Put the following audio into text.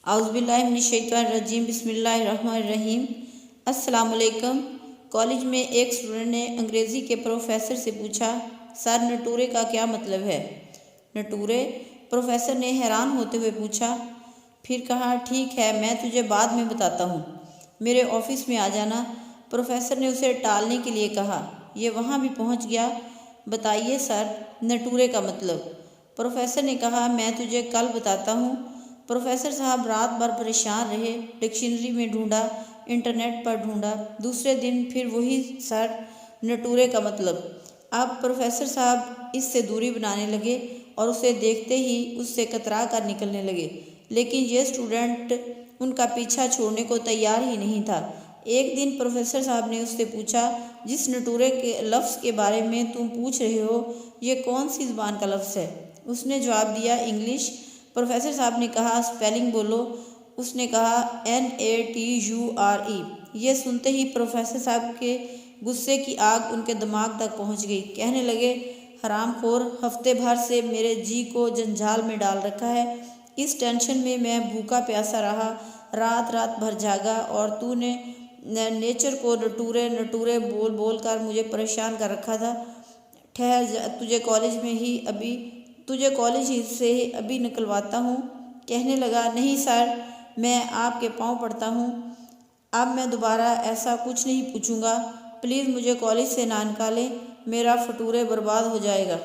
اعوذ باللہ من الشیطان الرجیم بسم اللہ الرحمن الرحیم۔ السلام علیکم۔ کالج میں ایک اسٹوڈنٹ نے انگریزی کے پروفیسر سے پوچھا، سر نٹورے کا کیا مطلب ہے؟ نٹورے؟ پروفیسر نے حیران ہوتے ہوئے پوچھا، پھر کہا ٹھیک ہے میں تجھے بعد میں بتاتا ہوں، میرے آفس میں آ جانا۔ پروفیسر نے اسے ٹالنے کے لیے کہا، یہ وہاں بھی پہنچ گیا۔ بتائیے سر نٹورے کا مطلب۔ پروفیسر نے کہا میں تجھے کل بتاتا ہوں۔ پروفیسر صاحب رات بھر پریشان رہے، ڈکشنری میں ڈھونڈا، انٹرنیٹ پر ڈھونڈا، دوسرے دن پھر وہی سر نٹورے کا مطلب۔ اب پروفیسر صاحب اس سے دوری بنانے لگے اور اسے دیکھتے ہی اس سے کترا کر نکلنے لگے، لیکن یہ اسٹوڈنٹ ان کا پیچھا چھوڑنے کو تیار ہی نہیں تھا۔ ایک دن پروفیسر صاحب نے اس سے پوچھا، جس نٹورے کے لفظ کے بارے میں تم پوچھ رہے ہو یہ کون سی زبان کا لفظ ہے؟ اس نے جواب دیا انگلش۔ پروفیسر صاحب نے کہا اسپیلنگ بولو۔ اس نے کہا NATURE۔ یہ سنتے ہی پروفیسر صاحب کے غصے کی آگ ان کے دماغ تک پہنچ گئی۔ کہنے لگے، حرام خور، ہفتے بھر سے میرے جی کو جنجال میں ڈال رکھا ہے، اس ٹینشن میں بھوکا پیاسا رہا، رات رات بھر جاگا، اور تو نے نیچر کو نٹورے نٹورے بول بول کر مجھے پریشان کر رکھا تھا۔ ٹھہر جا، تجھے کالج ہی سے ابھی نکلواتا ہوں۔ کہنے لگا، نہیں سر، میں آپ کے پاؤں پڑتا ہوں، اب میں دوبارہ ایسا کچھ نہیں پوچھوں گا، پلیز مجھے کالج سے نہ نکالیں، میرا فٹورے برباد ہو جائے گا۔